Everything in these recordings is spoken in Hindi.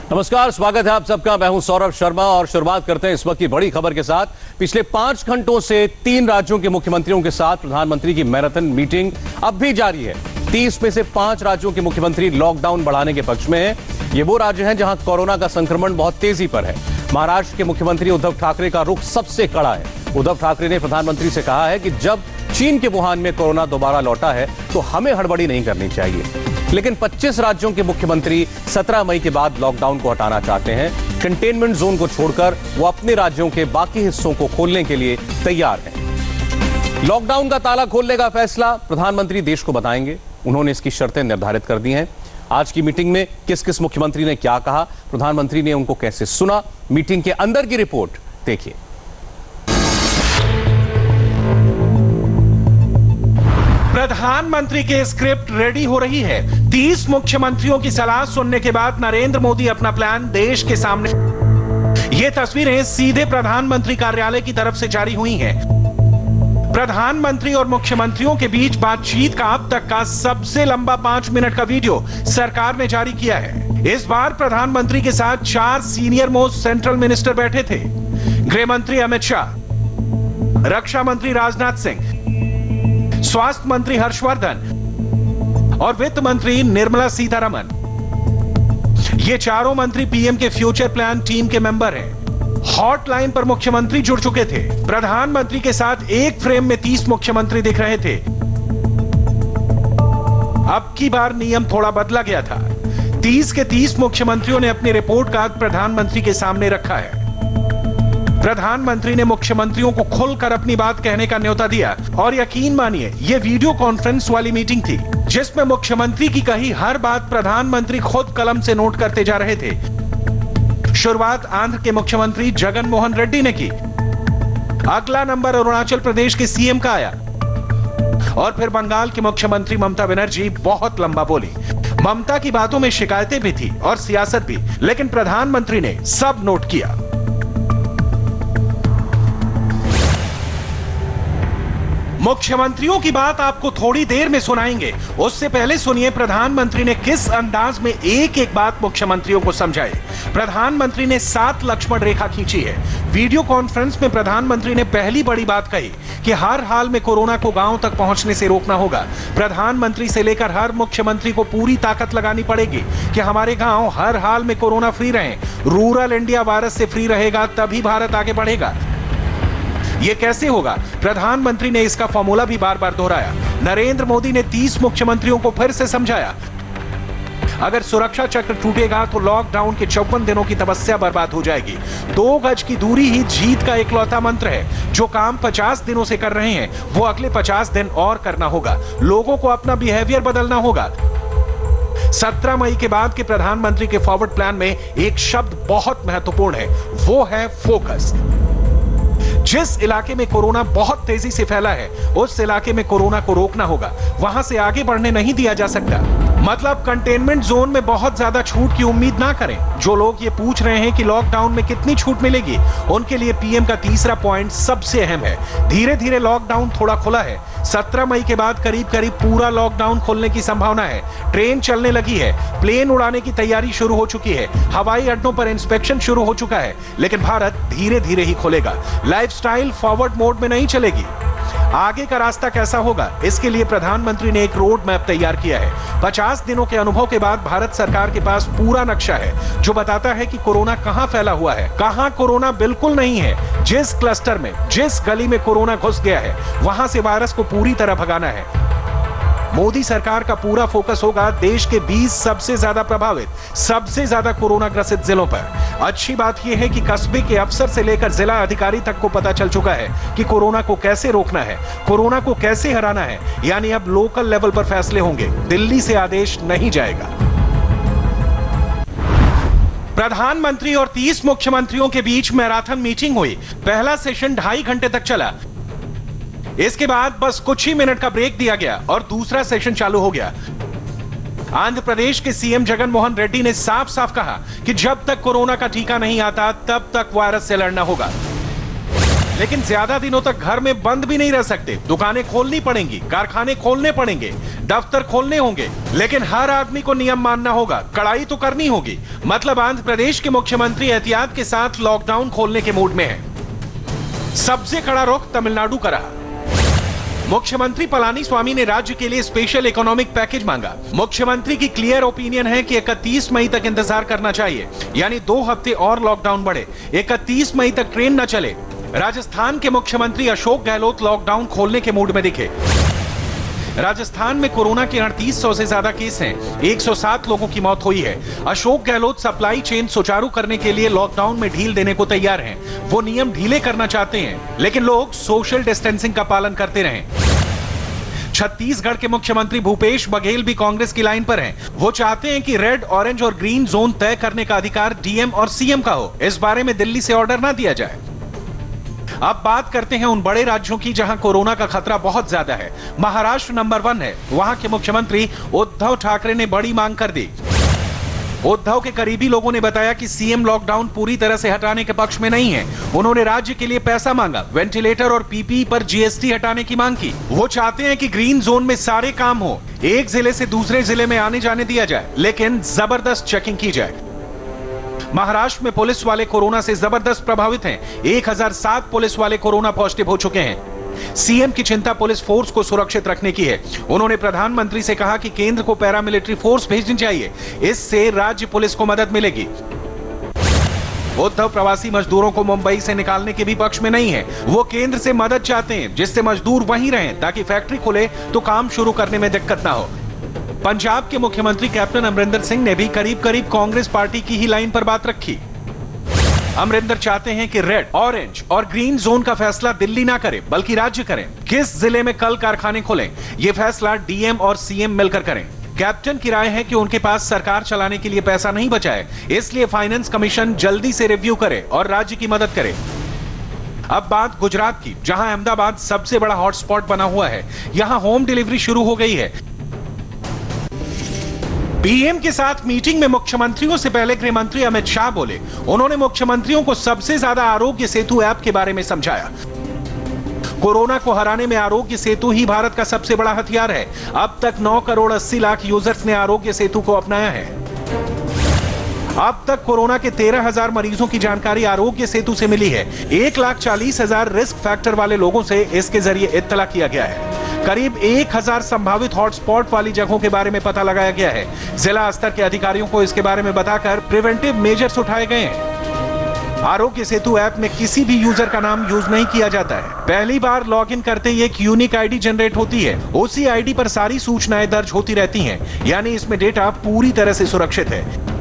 नमस्कार, स्वागत है आप सबका। मैं हूं सौरभ शर्मा और शुरुआत करते हैं इस वक्त की बड़ी खबर के साथ। पिछले 5 घंटों से 3 राज्यों के मुख्यमंत्रियों के साथ प्रधानमंत्री की मैराथन मीटिंग अब भी जारी है। 30 में से 5 राज्यों के मुख्यमंत्री लॉकडाउन बढ़ाने के पक्ष में हैं। ये वो राज्य हैं जहां कोरोना का संक्रमण बहुत तेजी पर है। महाराष्ट्र के मुख्यमंत्री उद्धव ठाकरे का रुख सबसे कड़ा है। उद्धव ठाकरे ने प्रधानमंत्री से कहा है कि जब चीन के वुहान में कोरोना दोबारा लौटा है तो हमें हड़बड़ी नहीं करनी चाहिए। लेकिन 25 राज्यों के मुख्यमंत्री 17 मई के बाद लॉकडाउन को हटाना चाहते हैं। कंटेनमेंट जोन को छोड़कर वो अपने राज्यों के बाकी हिस्सों को खोलने के लिए तैयार हैं। लॉकडाउन का ताला खोलने का फैसला प्रधानमंत्री देश को बताएंगे। उन्होंने इसकी शर्तें निर्धारित कर दी हैं। आज की मीटिंग में किस किस मुख्यमंत्री ने क्या कहा, प्रधानमंत्री ने उनको कैसे सुना, मीटिंग के अंदर की रिपोर्ट देखिए। प्रधानमंत्री की स्क्रिप्ट रेडी हो रही है। 30 मुख्यमंत्रियों की सलाह सुनने के बाद नरेंद्र मोदी अपना प्लान देश के सामने। ये तस्वीरें सीधे प्रधानमंत्री कार्यालय की तरफ से जारी हुई हैं। प्रधानमंत्री और मुख्यमंत्रियों के बीच बातचीत का अब तक का सबसे लंबा 5 मिनट का वीडियो सरकार ने जारी किया है। इस बार प्रधानमंत्री के साथ 4 सीनियर मोस्ट सेंट्रल मिनिस्टर बैठे थे। गृह मंत्री अमित शाह, रक्षा मंत्री राजनाथ सिंह, स्वास्थ्य मंत्री हर्षवर्धन और वित्त मंत्री निर्मला सीतारमण। ये चारों मंत्री पीएम के फ्यूचर प्लान टीम के मेंबर हैं। हॉटलाइन पर मुख्यमंत्री जुड़ चुके थे। प्रधानमंत्री के साथ एक फ्रेम में 30 मुख्यमंत्री दिख रहे थे। अब की बार नियम थोड़ा बदला गया था। 30 के 30 मुख्यमंत्रियों ने अपनी रिपोर्ट कार्ड प्रधानमंत्री के सामने रखा है। प्रधानमंत्री ने मुख्यमंत्रियों को खुलकर अपनी बात कहने का न्योता दिया और यकीन मानिए ये वीडियो कॉन्फ्रेंस वाली मीटिंग थी जिसमें मुख्यमंत्री की कही हर बात प्रधानमंत्री खुद कलम से नोट करते जा रहे थे। शुरुआत आंध्र के मुख्यमंत्री जगन मोहन रेड्डी ने की। अगला नंबर अरुणाचल प्रदेश के सीएम का आया और फिर बंगाल के मुख्यमंत्री ममता बनर्जी बहुत लंबा बोली। ममता की बातों में शिकायतें भी थी और सियासत भी, लेकिन प्रधानमंत्री ने सब नोट किया। मुख्यमंत्रियों की बात आपको थोड़ी देर में सुनाएंगे। उससे पहले सुनिए प्रधानमंत्री ने किस अंदाज में एक एक बात मुख्यमंत्रियों को समझाई। प्रधानमंत्री ने 7 लक्ष्मण रेखा खींची है। वीडियो कॉन्फ्रेंस में प्रधानमंत्री ने पहली बड़ी बात कही कि हर हाल में कोरोना को गांव तक पहुंचने से रोकना होगा। प्रधानमंत्री से लेकर हर मुख्यमंत्री को पूरी ताकत लगानी पड़ेगी कि हमारे गांव हर हाल में कोरोना फ्री रहें। रूरल इंडिया वायरस से फ्री रहेगा तभी भारत आगे बढ़ेगा। ये कैसे होगा? प्रधानमंत्री ने इसका फॉर्मूला भी बार बार दोहराया। नरेंद्र मोदी ने 30 मुख्यमंत्रियों को फिर से समझाया, अगर सुरक्षा चक्र टूटेगा तो लॉकडाउन के 54 दिनों की तपस्या बर्बाद हो जाएगी। 2 गज की दूरी ही जीत का इकलौता मंत्र है। जो काम 50 दिनों से कर रहे हैं वो अगले 50 दिन और करना होगा। लोगों को अपना बिहेवियर बदलना होगा। 17 मई के बाद के प्रधानमंत्री के फॉरवर्ड प्लान में एक शब्द बहुत महत्वपूर्ण है, वो है फोकस। जिस इलाके में कोरोना बहुत तेजी से फैला है उस इलाके में कोरोना को रोकना होगा। वहां से आगे बढ़ने नहीं दिया जा सकता। मतलब कंटेनमेंट जोन में बहुत ज्यादा छूट की उम्मीद ना करें। जो लोग ये पूछ रहे हैं कि लॉकडाउन में कितनी छूट मिलेगी, उनके लिए पीएम का तीसरा पॉइंट सबसे अहम है। धीरे धीरे लॉकडाउन थोड़ा खुला है। 17 मई के बाद करीब करीब पूरा लॉकडाउन खोलने की संभावना है। ट्रेन चलने लगी है, प्लेन उड़ाने की तैयारी शुरू हो चुकी है, हवाई अड्डों पर इंस्पेक्शन शुरू हो चुका है। लेकिन भारत धीरे धीरे ही खुलेगा। लाइफस्टाइल फॉरवर्ड मोड में नहीं चलेगी। आगे का रास्ता कैसा होगा, इसके लिए प्रधानमंत्री ने एक रोड मैप तैयार किया है। 50 दिनों के अनुभव के बाद भारत सरकार के पास पूरा नक्शा है जो बताता है कि कोरोना कहां फैला हुआ है, कहां कोरोना बिल्कुल नहीं है। जिस क्लस्टर में, जिस गली में कोरोना घुस गया है वहां से वायरस को पूरी तरह भगाना है। मोदी सरकार का पूरा फोकस होगा देश के 20 सबसे ज्यादा प्रभावित, सबसे ज्यादा कोरोना ग्रसित जिलों पर। अच्छी बात यह है कि कस्बे के अफसर से लेकर जिला अधिकारी तक को पता चल चुका है कि कोरोना को कैसे रोकना है, कोरोना को कैसे हराना है। यानी अब लोकल लेवल पर फैसले होंगे, दिल्ली से आदेश नहीं जाएगा। प्रधानमंत्री और 30 मुख्यमंत्रियों के बीच मैराथन मीटिंग हुई। पहला सेशन 2.5 घंटे तक चला। इसके बाद बस कुछ ही मिनट का ब्रेक दिया गया और दूसरा सेशन चालू हो गया। आंध्र प्रदेश के सीएम जगन मोहन रेड्डी ने साफ साफ कहा कि जब तक कोरोना का टीका नहीं आता तब तक वायरस से लड़ना होगा। लेकिन ज्यादा दिनों तक घर में बंद भी नहीं रह सकते। दुकानें खोलनी पड़ेंगी, कारखाने खोलने पड़ेंगे, दफ्तर खोलने होंगे, लेकिन हर आदमी को नियम मानना होगा, कड़ाई तो करनी होगी। मतलब आंध्र प्रदेश के मुख्यमंत्री एहतियात के साथ लॉकडाउन खोलने के मूड में है। सबसे कड़ा रुख तमिलनाडु का रहा। मुख्यमंत्री पलानीस्वामी ने राज्य के लिए स्पेशल इकोनॉमिक पैकेज मांगा। मुख्यमंत्री की क्लियर ओपिनियन है कि 31 मई तक इंतजार करना चाहिए, यानी 2 हफ्ते और लॉकडाउन बढ़े। 31 मई तक ट्रेन न चले। राजस्थान के मुख्यमंत्री अशोक गहलोत लॉकडाउन खोलने के मूड में दिखे। राजस्थान में कोरोना के 3800 से ज्यादा केस हैं। 107 लोगों की मौत हुई है। अशोक गहलोत सप्लाई चेन सुचारू करने के लिए लॉकडाउन में ढील देने को तैयार हैं। वो नियम ढीले करना चाहते हैं, लेकिन लोग सोशल डिस्टेंसिंग का पालन करते रहें। छत्तीसगढ़ के मुख्यमंत्री भूपेश बघेल भी कांग्रेस की लाइन पर हैं। वो चाहते हैं कि रेड, ऑरेंज और ग्रीन जोन तय करने का अधिकार डीएम और सीएम का हो। इस बारे में दिल्ली से ऑर्डर ना दिया जाए। अब बात करते हैं उन बड़े राज्यों की जहां कोरोना का खतरा बहुत ज्यादा है। महाराष्ट्र नंबर 1 है। वहां के मुख्यमंत्री उद्धव ठाकरे ने बड़ी मांग कर दी। उद्धव के करीबी लोगों ने बताया कि सीएम लॉकडाउन पूरी तरह से हटाने के पक्ष में नहीं है। उन्होंने राज्य के लिए पैसा मांगा, वेंटिलेटर और पीपीई पर जीएसटी हटाने की मांग की। वो चाहते हैं कि ग्रीन जोन में सारे काम हो, एक जिले से दूसरे जिले में आने जाने दिया जाए, लेकिन जबरदस्त चेकिंग की जाए। महाराष्ट्र में पुलिस वाले कोरोना से जबरदस्त प्रभावित हैं। 1007 पुलिस वाले कोरोना पॉजिटिव हो चुके हैं। सीएम की चिंता पुलिस फोर्स को सुरक्षित रखने की है। उन्होंने प्रधानमंत्री से कहा कि केंद्र को पैरामिलिट्री फोर्स भेजनी चाहिए, इससे राज्य पुलिस को मदद मिलेगी। उद्धव प्रवासी मजदूरों को मुंबई से निकालने के भी पक्ष में नहीं है। वो केंद्र से मदद चाहते हैं, जिससे मजदूर वहीं रहें, ताकि फैक्ट्री खुले तो काम शुरू करने में दिक्कत ना हो। पंजाब के मुख्यमंत्री कैप्टन अमरिंदर सिंह ने भी करीब करीब कांग्रेस पार्टी की ही लाइन पर बात रखी। अमरिंदर चाहते हैं कि रेड, ऑरेंज और ग्रीन जोन का फैसला दिल्ली ना करे, बल्कि राज्य करें। किस जिले में कल कारखाने खोलें, यह फैसला डीएम और सीएम मिलकर करें। कैप्टन की राय है कि उनके पास सरकार चलाने के लिए पैसा नहीं बचा है, इसलिए फाइनेंस कमीशन जल्दी से रिव्यू करे और राज्य की मदद करे। अब बात गुजरात की, जहां अहमदाबाद सबसे बड़ा हॉटस्पॉट बना हुआ है। यहां होम डिलीवरी शुरू हो गई है। पीएम के साथ मीटिंग में मुख्यमंत्रियों से पहले गृह मंत्री अमित शाह बोले। उन्होंने मुख्यमंत्रियों को सबसे ज्यादा आरोग्य सेतु ऐप के बारे में समझाया। कोरोना को हराने में आरोग्य सेतु ही भारत का सबसे बड़ा हथियार है। अब तक 9 करोड़ 80 लाख यूजर्स ने आरोग्य सेतु को अपनाया है। अब तक कोरोना के 13,000 मरीजों की जानकारी आरोग्य सेतु से मिली है। 1,40,000 रिस्क फैक्टर वाले लोगों से इसके जरिए इत्तला किया गया है। करीब 1,000 संभावित हॉटस्पॉट वाली जगहों के बारे में पता लगाया गया है। जिला स्तर के अधिकारियों को इसके बारे में बताकर प्रिवेंटिव मेजर्स उठाए गए हैं। आरोग्य सेतु ऐप में किसी भी यूजर का नाम यूज नहीं किया जाता है। पहली बार लॉगिन करते ही एक यूनिक आईडी जनरेट होती है। उसी आईडी पर सारी सूचनाएं दर्ज होती रहती हैं, यानी इसमें डेटा पूरी तरह से सुरक्षित है।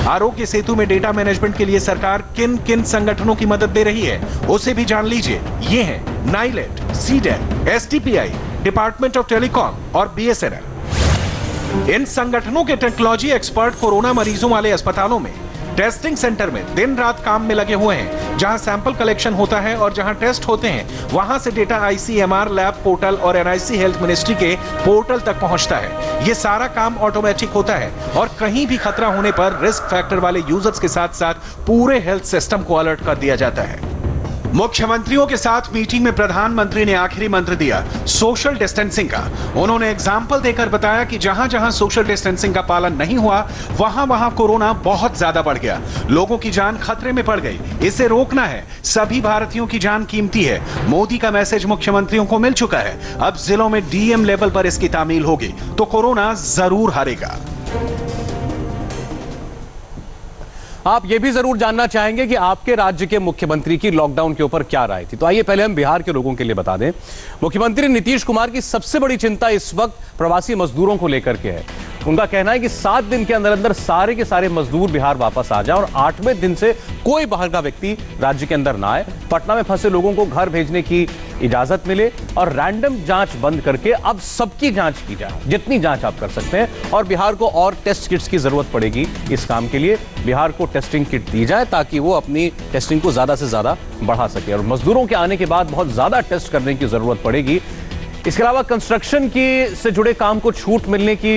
आरोग्य सेतु में डेटा मैनेजमेंट के लिए सरकार किन किन संगठनों की मदद दे रही है, उसे भी जान लीजिए। ये हैं NIELIT, seeded, STPI, department of telecom और बीएसएनएल। इन संगठनों के टेक्नोलॉजी एक्सपर्ट कोरोना मरीजों वाले अस्पतालों में, टेस्टिंग सेंटर में दिन रात काम में लगे हुए हैं। जहां सैंपल कलेक्शन होता है और जहां टेस्ट होते हैं, वहां से डेटा आईसीएमआर लैब पोर्टल और एनआईसी हेल्थ मिनिस्ट्री के पोर्टल तक पहुंचता है। ये सारा काम ऑटोमेटिक होता है और कहीं भी खतरा होने पर रिस्क फैक्टर वाले यूजर्स के साथ साथ पूरे हेल्थ सिस्टम को अलर्ट कर दिया जाता है। मुख्यमंत्रियों के साथ मीटिंग में प्रधानमंत्री ने आखिरी मंत्र दिया, सोशल डिस्टेंसिंग का। उन्होंने एग्जाम्पल देकर बताया कि जहां जहां सोशल डिस्टेंसिंग का पालन नहीं हुआ, वहां वहां कोरोना बहुत ज्यादा बढ़ गया। लोगों की जान खतरे में पड़ गई। इसे रोकना है। सभी भारतीयों की जान कीमती है। मोदी का मैसेज मुख्यमंत्रियों को मिल चुका है। अब जिलों में डीएम लेवल पर इसकी तामील होगी तो कोरोना जरूर हारेगा। आप ये भी जरूर जानना चाहेंगे कि आपके राज्य के मुख्यमंत्री की लॉकडाउन के ऊपर क्या राय थी। तो आइए पहले हम बिहार के लोगों के लिए बता दें। मुख्यमंत्री नीतीश कुमार की सबसे बड़ी चिंता इस वक्त प्रवासी मजदूरों को लेकर के है। उनका कहना है कि 7 दिन के अंदर अंदर सारे के सारे मजदूर बिहार वापस आ जाए और 8वें दिन से कोई बाहर का व्यक्ति राज्य के अंदर ना आए। पटना में फंसे लोगों को घर भेजने की इजाजत मिले और रैंडम जांच बंद करके अब सबकी जांच की जाए, जितनी जांच आप कर सकते हैं। और बिहार को और टेस्ट किट्स की जरूरत पड़ेगी इस काम के लिए। बिहार को टेस्टिंग किट दी जाए ताकि वो अपनी टेस्टिंग को ज्यादा से ज्यादा बढ़ा सके। और मजदूरों के आने के बाद बहुत ज्यादा टेस्ट करने की जरूरत पड़ेगी। इसके अलावा कंस्ट्रक्शन की से जुड़े काम को छूट मिलने की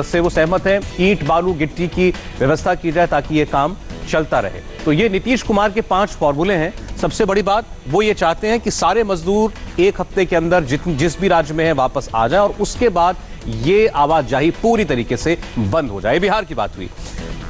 से वो सहमत है। ईंट, बालू, गिट्टी की व्यवस्था की जाए ताकि ये काम चलता रहे। तो ये नीतीश कुमार के 5 फॉर्मूले हैं। सबसे बड़ी बात वो ये चाहते हैं कि सारे मजदूर एक हफ्ते के अंदर जिस भी राज्य में है वापस आ जाए और उसके बाद ये आवाजाही पूरी तरीके से बंद हो जाए। बिहार की बात हुई।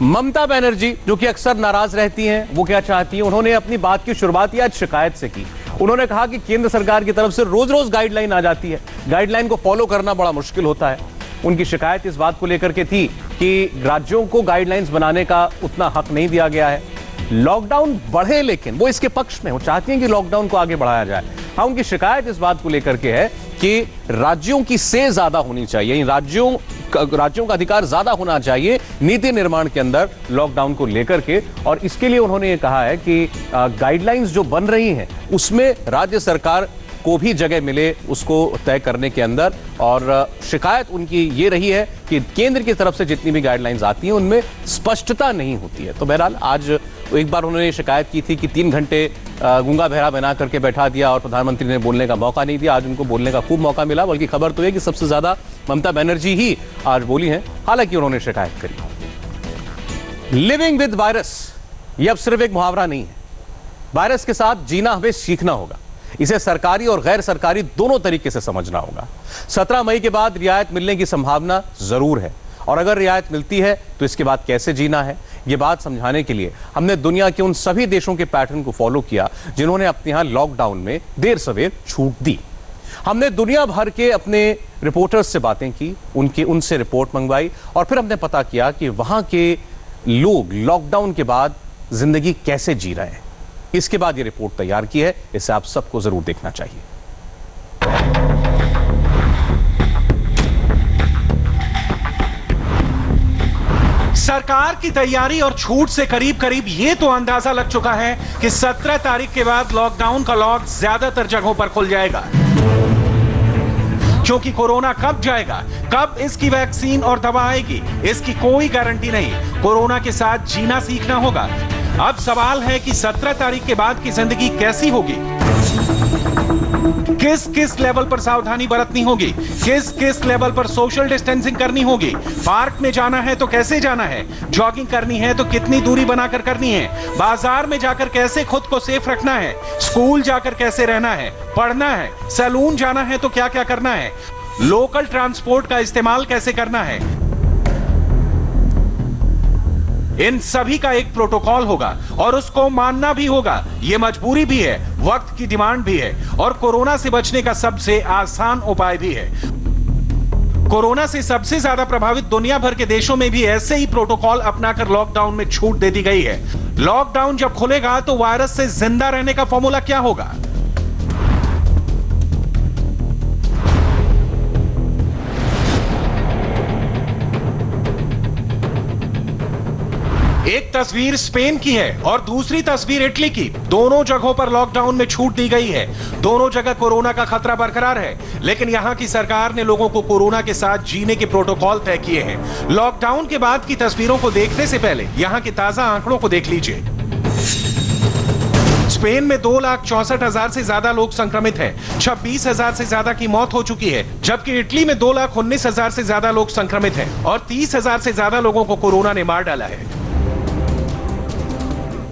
ममता बनर्जी जो कि अक्सर नाराज रहती हैं, वो क्या चाहती हैं? उन्होंने अपनी बात की शुरुआत आज शिकायत से की। उन्होंने कहा कि केंद्र सरकार की तरफ से रोज रोज गाइडलाइन आ जाती है, गाइडलाइन को फॉलो करना बड़ा मुश्किल होता है। उनकी शिकायत इस बात को लेकर के थी कि राज्यों को गाइडलाइंस बनाने का उतना हक नहीं दिया गया है। लॉकडाउन बढ़े, लेकिन वो इसके पक्ष में, वो चाहती हैं कि लॉकडाउन को आगे बढ़ाया जाए। हाँ, उनकी शिकायत इस बात को लेकर के है कि राज्यों की से ज्यादा होनी चाहिए, राज्यों का अधिकार ज्यादा होना चाहिए नीति निर्माण के अंदर लॉकडाउन को लेकर के। और इसके लिए उन्होंने ये कहा है कि गाइडलाइंस जो बन रही हैं उसमें राज्य सरकार को भी जगह मिले उसको तय करने के अंदर। और शिकायत उनकी ये रही है कि केंद्र की तरफ से जितनी भी गाइडलाइंस आती हैं उनमें स्पष्टता नहीं होती है। तो बहरहाल आज एक बार उन्होंने शिकायत की थी कि 3 घंटे गूंगा बहरा बना करके बैठा दिया और प्रधानमंत्री ने बोलने का मौका नहीं दिया। आज उनको बोलने का खूब मौका मिला, बल्कि खबर तो है कि सबसे ज्यादा ममता बनर्जी ही आज बोली हैं, हालांकि उन्होंने शिकायत करी। लिविंग विद वायरस ये अब सिर्फ एक मुहावरा नहीं है। वायरस के साथ जीना हमें सीखना होगा। इसे सरकारी और गैर सरकारी दोनों तरीके से समझना होगा। 17 मई के बाद रियायत मिलने की संभावना जरूर है, और अगर रियायत मिलती है तो इसके बाद कैसे जीना है, ये बात समझाने के लिए हमने दुनिया के उन सभी देशों के पैटर्न को फॉलो किया जिन्होंने अपने यहां लॉकडाउन में देर सवेर छूट दी। हमने दुनिया भर के अपने रिपोर्टर्स से बातें की, उनसे रिपोर्ट मंगवाई, और फिर हमने पता किया कि वहां के लोग लॉकडाउन के बाद जिंदगी कैसे जी रहे हैं। इसके बाद ये रिपोर्ट तैयार की है, इसे आप सबको जरूर देखना चाहिए। सरकार की तैयारी और छूट से करीब करीब ये तो अंदाजा लग चुका है कि 17 तारीख के बाद लॉकडाउन का लॉक ज्यादातर जगहों पर खुल जाएगा। क्योंकि कोरोना कब जाएगा, कब इसकी वैक्सीन और दवा आएगी, इसकी कोई गारंटी नहीं। कोरोना के साथ जीना सीखना होगा। अब सवाल है कि 17 तारीख के बाद की जिंदगी कैसी होगी, किस किस लेवल पर सावधानी बरतनी होगी, किस किस लेवल पर सोशल डिस्टेंसिंग करनी होगी, पार्क में जाना है तो कैसे जाना है, जॉगिंग करनी है तो कितनी दूरी बनाकर करनी है, बाजार में जाकर कैसे खुद को सेफ रखना है, स्कूल जाकर कैसे रहना है, पढ़ना है, सैलून जाना है तो क्या क्या करना है, लोकल ट्रांसपोर्ट का इस्तेमाल कैसे करना है। इन सभी का एक प्रोटोकॉल होगा और उसको मानना भी होगा। यह मजबूरी भी है, वक्त की डिमांड भी है, और कोरोना से बचने का सबसे आसान उपाय भी है। कोरोना से सबसे ज्यादा प्रभावित दुनिया भर के देशों में भी ऐसे ही प्रोटोकॉल अपनाकर लॉकडाउन में छूट दे दी गई है। लॉकडाउन जब खुलेगा तो वायरस से जिंदा रहने का फॉर्मूला क्या होगा? एक तस्वीर स्पेन की है और दूसरी तस्वीर इटली की। दोनों जगहों पर लॉकडाउन में छूट दी गई है। दोनों जगह कोरोना का खतरा बरकरार है, लेकिन यहां की सरकार ने लोगों को कोरोना के साथ जीने के प्रोटोकॉल तय किए हैं। लॉकडाउन के बाद की तस्वीरों को देखने से पहले यहां के ताजा आंकड़ों को देख लीजिए। स्पेन में 2,64,000 से ज्यादा लोग संक्रमित हैं। 26,000 से ज्यादा की मौत हो चुकी है, जबकि इटली में 2,19,000 से ज्यादा लोग संक्रमित हैं और 30,000 से ज्यादा लोगों को कोरोना ने मार डाला है।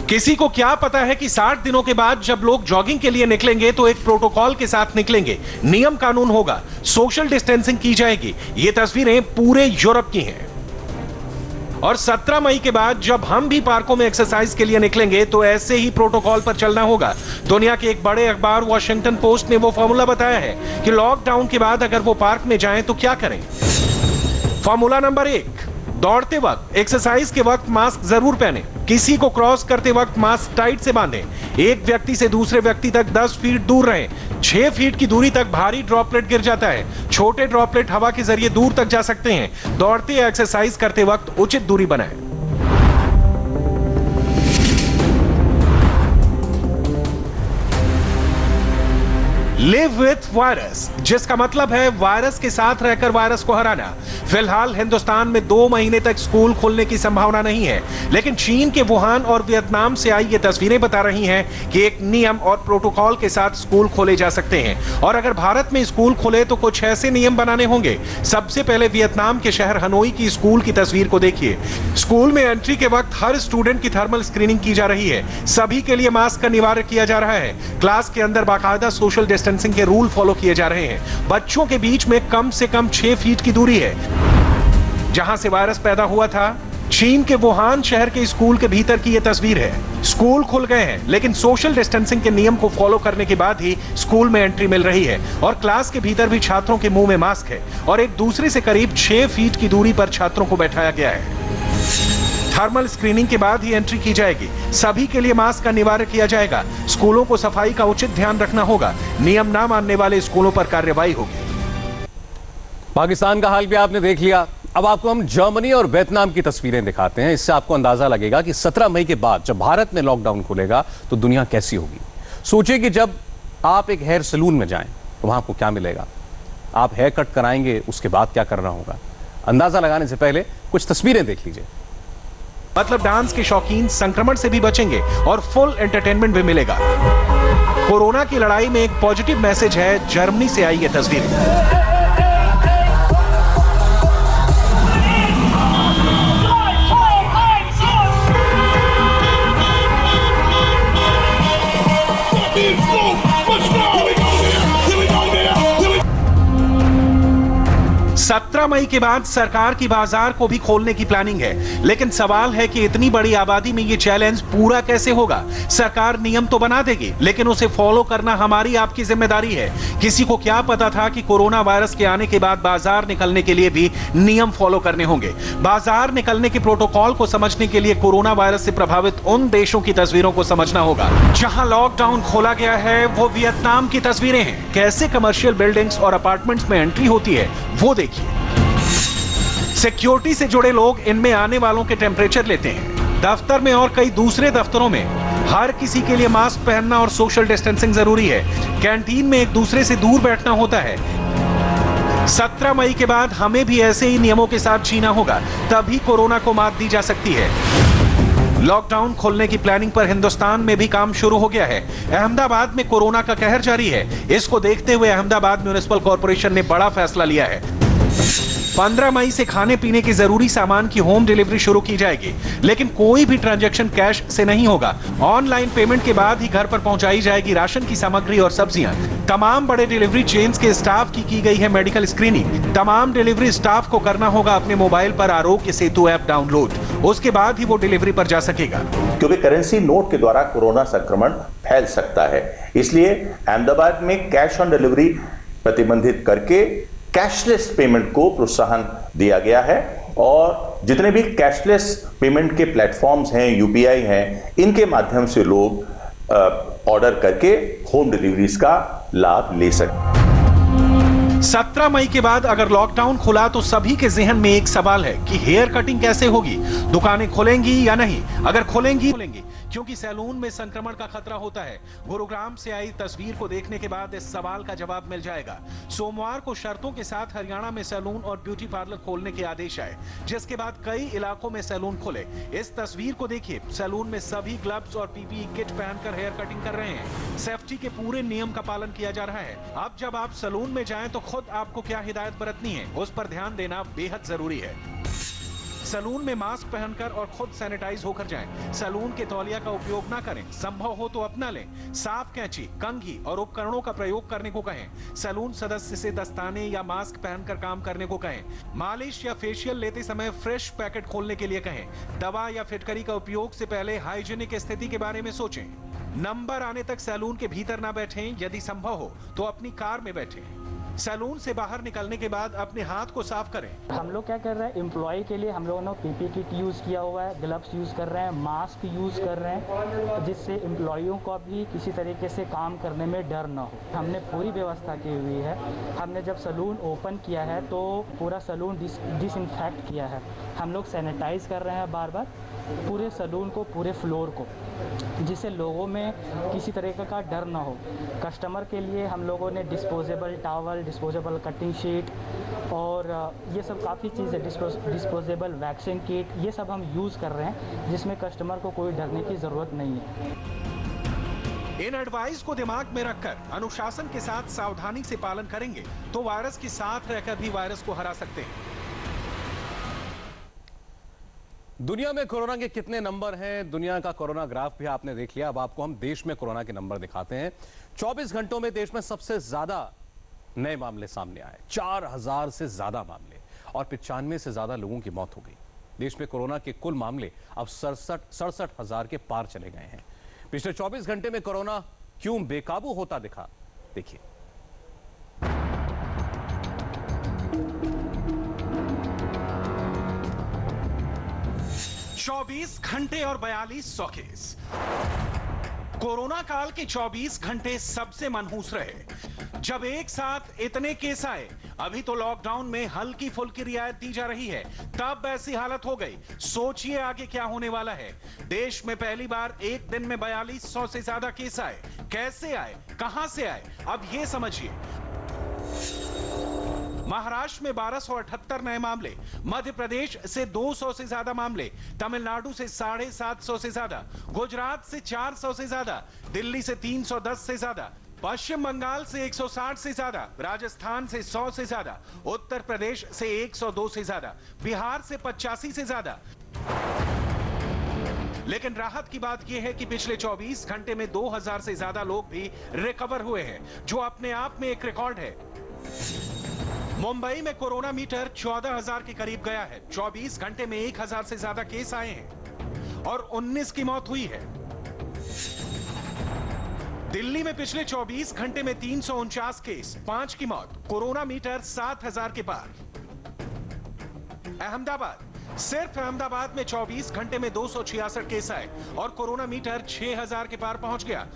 किसी को क्या पता है कि 60 दिनों के बाद जब लोग जॉगिंग के लिए निकलेंगे तो एक प्रोटोकॉल के साथ निकलेंगे, नियम कानून होगा, सोशल डिस्टेंसिंग की जाएगी। ये तस्वीरें पूरे यूरोप की हैं। और 17 मई के बाद जब हम भी पार्कों में एक्सरसाइज के लिए निकलेंगे तो ऐसे ही प्रोटोकॉल पर चलना होगा। दुनिया के एक बड़े अखबार वॉशिंगटन पोस्ट ने वो फॉर्मूला बताया है कि लॉकडाउन के बाद अगर वो पार्क में जाएं तो क्या करें। फॉर्मूला नंबर 1, दौड़ते वक्त, एक्सरसाइज के वक्त मास्क जरूर पहने। किसी को क्रॉस करते वक्त मास्क टाइट से बांधें। एक व्यक्ति से दूसरे व्यक्ति तक 10 फीट दूर रहें। 6 फीट की दूरी तक भारी ड्रॉपलेट गिर जाता है। छोटे ड्रॉपलेट हवा के जरिए दूर तक जा सकते हैं। दौड़ते या एक्सरसाइज करते वक्त उचित दूरी बनाएं। लिव विथ वायरस, जिसका मतलब है वायरस के साथ रहकर वायरस को हराना। फिलहाल हिंदुस्तान में 2 महीने तक स्कूल खोलने की संभावना नहीं है, लेकिन चीन के वुहान और वियतनाम से आई ये तस्वीरें बता रही हैं कि एक नियम और प्रोटोकॉल के साथ स्कूल खोले जा सकते हैं। और अगर भारत में स्कूल खोले तो कुछ ऐसे नियम बनाने होंगे। सबसे पहले वियतनाम के शहर हनोई की स्कूल की तस्वीर को देखिए। स्कूल में एंट्री के वक्त हर स्टूडेंट की थर्मल स्क्रीनिंग की जा रही है। सभी के लिए मास्क का अनिवार्य किया जा रहा है। क्लास के अंदर बाकायदा सोशल डिस्टेंसिंग के रूल फॉलो किए जा रहे हैं। बच्चों के बीच में कम से कम 6 फीट की दूरी है। जहां से वायरस पैदा हुआ था, चीन के वुहान शहर के स्कूल के भीतर की यह तस्वीर है। स्कूल खुल गए हैं, लेकिन सोशल डिस्टेंसिंग के नियम को फॉलो करने के बाद ही स्कूल में एंट्री मिल रही है। और क्लास के भीतर भी छात्रों के मुंह में मास्क है और एक दूसरे से करीब 6 फीट की दूरी पर छात्रों को बैठाया गया है। थर्मल स्क्रीनिंग के बाद ही एंट्री की जाएगी। सभी के लिए मास्क का अनिवार्य किया जाएगा। स्कूलों को सफाई का उचित ध्यान रखना होगा। नियम ना मानने वाले स्कूलों पर कार्रवाई होगी। पाकिस्तान का हाल भी आपने देख लिया। अब आपको हम जर्मनी और वियतनाम की तस्वीरें दिखाते हैं। इससे आपको अंदाजा लगेगा कि 17 मई के बाद जब भारत में लॉकडाउन खुलेगा तो दुनिया कैसी होगी। सोचिए कि जब आप एक हेयर सैलून में जाएं तो वहां आपको क्या मिलेगा। आप हेयर कट कराएंगे, उसके बाद क्या करना होगा। अंदाजा लगाने से पहले कुछ तस्वीरें देख लीजिए। मतलब डांस के शौकीन संक्रमण से भी बचेंगे और फुल एंटरटेनमेंट भी मिलेगा। कोरोना की लड़ाई में एक पॉजिटिव मैसेज है। जर्मनी से आई ये तस्वीर। सत्रह मई के बाद सरकार की बाजार को भी खोलने की प्लानिंग है, लेकिन सवाल है कि इतनी बड़ी आबादी में ये चैलेंज पूरा कैसे होगा। सरकार नियम तो बना देगी, लेकिन उसे फॉलो करना हमारी आपकी जिम्मेदारी है। किसी को क्या पता था कि कोरोना वायरस के आने के बाद बाजार निकलने के लिए भी नियम फॉलो करने होंगे। बाजार निकलने के प्रोटोकॉल को समझने के लिए कोरोना वायरस से प्रभावित उन देशों की तस्वीरों को समझना होगा जहां लॉकडाउन खोला गया है। वो वियतनाम की तस्वीरें हैं। कैसे कमर्शियल बिल्डिंग्स और अपार्टमेंट्स में एंट्री होती है वो देखिए। सिक्योरिटी से जुड़े लोग इनमें आने वालों के टेम्परेचर लेते हैं। दफ्तर में और कई दूसरे दफ्तरों में हर किसी के लिए मास्क पहनना और सोशल डिस्टेंसिंग जरूरी है। कैंटीन में एक दूसरे से दूर बैठना होता है। 17 मई के बाद हमें भी ऐसे ही नियमों के साथ जीना होगा, तभी कोरोना को मात दी जा सकती है। लॉकडाउन खोलने की प्लानिंग पर हिंदुस्तान में भी काम शुरू हो गया है। अहमदाबाद में कोरोना का कहर जारी है। इसको देखते हुए अहमदाबाद म्युनिसिपल कॉर्पोरेशन ने बड़ा फैसला लिया है। 15 मई से खाने पीने के जरूरी सामान की होम डिलीवरी शुरू की जाएगी, लेकिन कोई भी ट्रांजैक्शन कैश से नहीं होगा। ऑनलाइन पेमेंट के बाद ही घर पर पहुंचाई जाएगी राशन की सामग्री और सब्जियां। तमाम बड़े डिलीवरी चेन्स के स्टाफ की गई है मेडिकल स्क्रीनिंग। तमाम डिलीवरी स्टाफ को करना होगा अपने मोबाइल पर आरोग्य सेतु ऐप डाउनलोड। उसके बाद ही वो डिलीवरी पर जा सकेगा। क्योंकि करेंसी नोट के द्वारा कोरोना संक्रमण फैल सकता है, इसलिए अहमदाबाद में कैश ऑन डिलीवरी प्रतिबंधित करके कैशलेस पेमेंट को प्रोत्साहन दिया गया है। और जितने भी कैशलेस पेमेंट के प्लेटफॉर्म्स हैं, यूपीआई हैं, इनके माध्यम से लोग ऑर्डर करके होम डिलीवरीज का लाभ ले सकते। 17 मई के बाद अगर लॉकडाउन खुला तो सभी के जहन में एक सवाल है कि हेयर कटिंग कैसे होगी। दुकानें खुलेंगी या नहीं? अगर खुलेंगी क्योंकि सैलून में संक्रमण का खतरा होता है। गुरुग्राम से आई तस्वीर को देखने के बाद इस सवाल का जवाब मिल जाएगा। सोमवार को शर्तों के साथ हरियाणा में सैलून और ब्यूटी पार्लर खोलने के आदेश आए, जिसके बाद कई इलाकों में सैलून खुले। इस तस्वीर को देखिए। सैलून में सभी ग्लव्स और पीपीई किट पहनकर हेयर कटिंग कर रहे हैं। सेफ्टी के पूरे नियम का पालन किया जा रहा है। अब जब आप सैलून में जाएं तो खुद आपको क्या हिदायत बरतनी है, उस पर ध्यान देना बेहद जरूरी है। सैलून में मास्क पहनकर और खुद सैनिटाइज होकर जाएं। सैलून के तौलिया का उपयोग ना करें। संभव हो तो अपना लें। साफ कैंची, कंघी और उपकरणों का प्रयोग करने को कहें। सैलून सदस्य से दस्ताने या मास्क पहनकर काम करने को कहें। मालिश या फेशियल लेते समय फ्रेश पैकेट खोलने के लिए कहें। दवा या फिटकरी का उपयोग से पहले हाइजीनिक स्थिति के बारे में सोचें। नंबर आने तक सैलून के भीतर ना बैठें। यदि संभव हो तो अपनी कार में बैठें। सैलून से बाहर निकलने के बाद अपने हाथ को साफ करें। हम लोग क्या कर रहे हैं, एम्प्लॉय के लिए हम लोगों ने पीपी किट यूज़ किया हुआ है, ग्लव्स यूज़ कर रहे हैं, मास्क यूज़ कर रहे हैं, जिससे एम्प्लॉयों को भी किसी तरीके से काम करने में डर ना हो। हमने पूरी व्यवस्था की हुई है। हमने जब सैलून ओपन किया है तो पूरा सैलून डिसइंफेक्ट किया है। हम लोग सैनिटाइज़ कर रहे हैं बार बार पूरे सैलून को, पूरे फ्लोर को, जिससे लोगों में किसी तरीके का डर ना हो। कस्टमर के लिए हम लोगों ने disposable towel, disposable cutting sheet और ये सब काफ़ी चीज़ें, डिस्पोजेबल वैक्सीन किट, ये सब हम यूज़ कर रहे हैं, जिसमें कस्टमर को कोई डरने की ज़रूरत नहीं है। इन एडवाइस को दिमाग में रखकर अनुशासन के साथ सावधानी से पालन करेंगे तो वायरस के साथ रहकर भी वायरस को हरा सकते हैं। दुनिया में कोरोना के कितने नंबर हैं, दुनिया का कोरोना ग्राफ भी आपने देख लिया। अब आपको हम देश में कोरोना के नंबर दिखाते हैं। 24 घंटों में देश में सबसे ज्यादा नए मामले सामने आए, 4000 से ज्यादा मामले, और 95 से ज्यादा लोगों की मौत हो गई। देश में कोरोना के कुल मामले अब 67,000 के पार चले गए हैं। पिछले 24 घंटे में कोरोना क्यों बेकाबू होता दिखा, देखिए। 24 घंटे और 4200 केस। कोरोना काल के 24 घंटे सबसे मनहूस रहे। जब एक साथ इतने केस आए, अभी तो लॉकडाउन में हल्की फुल्की रियायत दी जा रही है, तब ऐसी हालत हो गई। सोचिए आगे क्या होने वाला है। देश में पहली बार एक दिन में 4200 से ज्यादा केस आए। कैसे आए, कहां से आए, अब यह समझिए। महाराष्ट्र में 1278 नए मामले, मध्य प्रदेश से 200 से ज्यादा मामले, तमिलनाडु से 750 से ज्यादा, गुजरात से 400 से ज्यादा, दिल्ली से 310 से ज्यादा, पश्चिम बंगाल से 160 से ज्यादा, राजस्थान से 100 से ज्यादा, उत्तर प्रदेश से 102 से ज्यादा, बिहार से 85 से ज्यादा। लेकिन राहत की बात यह है कि पिछले 24 घंटे में 2000 से ज्यादा लोग भी रिकवर हुए हैं, जो अपने आप में एक रिकॉर्ड है। मुंबई में कोरोना मीटर 14,000 के करीब गया है। 24 घंटे में 1000 से ज्यादा केस आए हैं और 19 की मौत हुई है। दिल्ली में पिछले 24 घंटे में 349 केस, 5 की मौत, कोरोना मीटर 7000 के पार। अहमदाबाद, सिर्फ अहमदाबाद में 24 घंटे में 266 केस आए और कोरोना मीटर 6000 के पार पहुंच गया।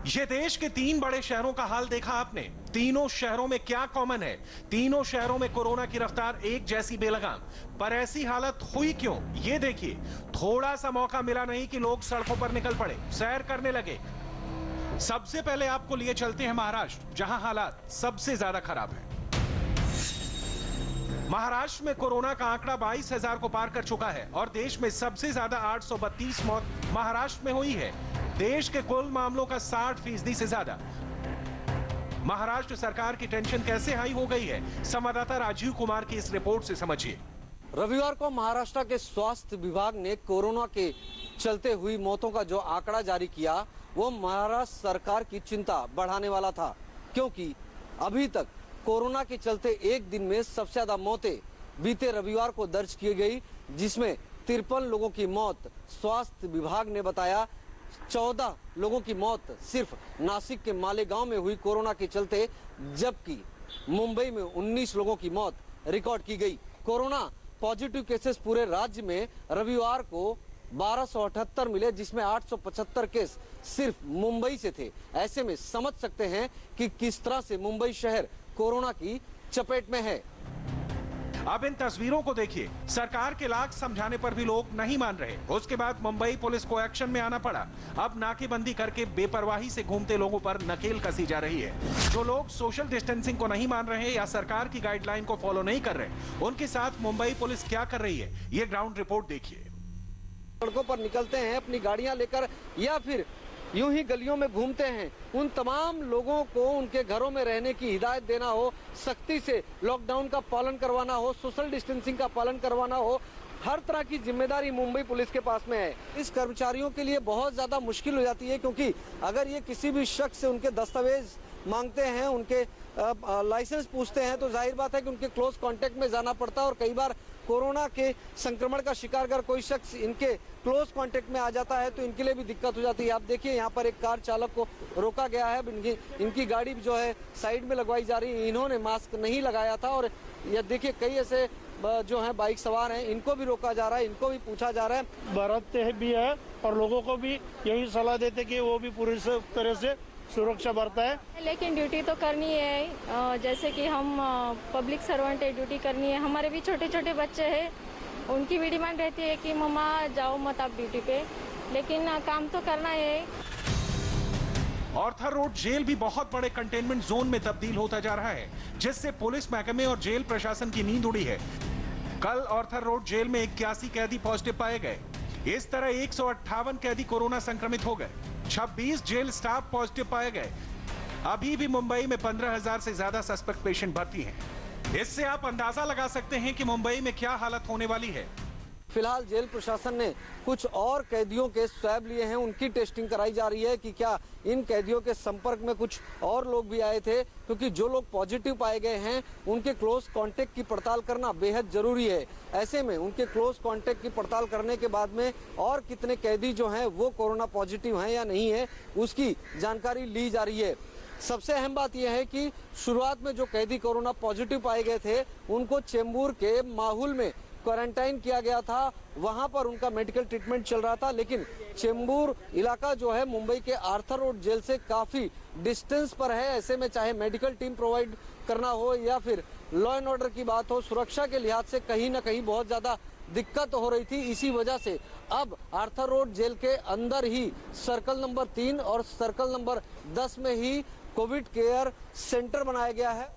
यह देश के 3 बड़े शहरों का हाल देखा आपने। तीनों शहरों में क्या कॉमन है? तीनों शहरों में कोरोना की रफ्तार एक जैसी बेलगाम। पर ऐसी हालत हुई क्यों, ये देखिए। थोड़ा सा मौका मिला नहीं कि लोग सड़कों पर निकल पड़े, सैर करने लगे। सबसे पहले आपको लिए चलते हैं महाराष्ट्र, जहां हालात सबसे ज्यादा खराब है। महाराष्ट्र में कोरोना का आंकड़ा 22,000 को पार कर चुका है और देश में सबसे ज्यादा 832 मौत महाराष्ट्र में हुई है। देश के कुल मामलों का 60% से ज्यादा। महाराष्ट्र सरकार की टेंशन कैसे हाई हो गई है, संवाददाता राजीव कुमार की इस रिपोर्ट से समझिए। रविवार को महाराष्ट्र के स्वास्थ्य विभाग ने कोरोना के चलते हुई मौतों का जो आंकड़ा जारी किया, वो महाराष्ट्र सरकार की चिंता बढ़ाने वाला था, क्योंकि अभी तक कोरोना के चलते एक दिन में सबसे ज्यादा मौतें बीते रविवार को दर्ज की गई, जिसमें 53 लोगों की मौत स्वास्थ्य विभाग ने बताया। 14 लोगों की मौत सिर्फ नासिक के मालेगांव में हुई कोरोना के चलते, जबकि मुंबई में 19 लोगों की मौत रिकॉर्ड की गई। कोरोना पॉजिटिव केसेस पूरे राज्य में रविवार को 1278 मिले, जिसमें 875 केस सिर्फ मुंबई से थे। ऐसे में समझ सकते हैं कि किस तरह से मुंबई शहर कोरोना की चपेट में है। अब इन तस्वीरों को देखिए। सरकार के लाख समझाने पर भी लोग नहीं मान रहे। उसके बाद मुंबई पुलिस को एक्शन में आना पड़ा। अब नाकेबंदी करके बेपरवाही से घूमते लोगों पर नकेल कसी जा रही है। जो लोग सोशल डिस्टेंसिंग को नहीं मान रहे या सरकार की गाइडलाइन को फॉलो नहीं कर रहे, उनके साथ मुंबई पुलिस क्या कर रही है, ये ग्राउंड रिपोर्ट देखिए। सड़कों पर निकलते हैं अपनी गाड़ियां लेकर या फिर यूं ही गलियों में घूमते हैं, उन तमाम लोगों को उनके घरों में रहने की हिदायत देना हो, सख्ती से लॉकडाउन का पालन करवाना हो, सोशल डिस्टेंसिंग का पालन करवाना हो, हर तरह की जिम्मेदारी मुंबई पुलिस के पास में है। इस कर्मचारियों के लिए बहुत ज्यादा मुश्किल हो जाती है, क्योंकि अगर ये किसी भी शख्स से उनके दस्तावेज मांगते हैं, उनके लाइसेंस पूछते हैं तो जाहिर बात है कि उनके क्लोज कांटेक्ट में जाना पड़ता है और कई बार कोरोना के संक्रमण का शिकार अगर कोई शख्स इनके क्लोज कांटेक्ट में आ जाता है तो इनके लिए भी दिक्कत हो जाती है। आप देखिए यहाँ पर एक कार चालक को रोका गया है, इनकी गाड़ी जो है साइड में लगवाई जा रही है। इन्होंने मास्क नहीं लगाया था और यह देखिए कई ऐसे जो हैं बाइक सवार हैं, इनको भी रोका जा रहा है, इनको भी पूछा जा रहा है। बरतते भी है और लोगों को भी यही सलाह देते कि वो भी पूरी तरह से सुरक्षा बरता है। लेकिन ड्यूटी तो करनी है, जैसे कि हम पब्लिक सर्वेंट है, ड्यूटी करनी है। हमारे भी छोटे छोटे बच्चे हैं, उनकी भी डिमांड रहती है कि मम्मा जाओ मत आप ड्यूटी पे, लेकिन काम तो करना है। ऑर्थर रोड जेल भी बहुत बड़े कंटेनमेंट जोन में तब्दील होता जा रहा है, जिससे पुलिस महकमे और जेल प्रशासन की नींद उड़ी है। कल ऑर्थर रोड जेल में 81 कैदी पॉजिटिव पाए गए। इस तरह 158 कैदी कोरोना संक्रमित हो गए। 26 जेल स्टाफ पॉजिटिव पाए गए। अभी भी मुंबई में 15,000 से ज्यादा सस्पेक्ट पेशेंट भर्ती हैं। इससे आप अंदाजा लगा सकते हैं कि मुंबई में क्या हालत होने वाली है। फिलहाल जेल प्रशासन ने कुछ और कैदियों के स्वैब लिए हैं, उनकी टेस्टिंग कराई जा रही है कि क्या इन कैदियों के संपर्क में कुछ और लोग भी आए थे, क्योंकि जो लोग पॉजिटिव पाए गए हैं उनके क्लोज कांटेक्ट की पड़ताल करना बेहद जरूरी है। ऐसे में उनके क्लोज कांटेक्ट की पड़ताल करने के बाद में और कितने कैदी जो हैं वो कोरोना पॉजिटिव हैं या नहीं है उसकी जानकारी ली जा रही है। सबसे अहम बात यह है कि शुरुआत में जो कैदी कोरोना पॉजिटिव पाए गए थे उनको चेंबूर के माहौल में क्वारंटाइन किया गया था, वहां पर उनका मेडिकल ट्रीटमेंट चल रहा था। लेकिन चेंबूर इलाका जो है मुंबई के आर्थर रोड जेल से काफी डिस्टेंस पर है। ऐसे में चाहे मेडिकल टीम प्रोवाइड करना हो या फिर लॉ एंड ऑर्डर की बात हो, सुरक्षा के लिहाज से कहीं ना कहीं बहुत ज्यादा दिक्कत हो रही थी। इसी वजह से अब आर्थर रोड जेल के अंदर ही सर्कल नंबर 3 और सर्कल नंबर 10 में ही कोविड केयर सेंटर बनाया गया है।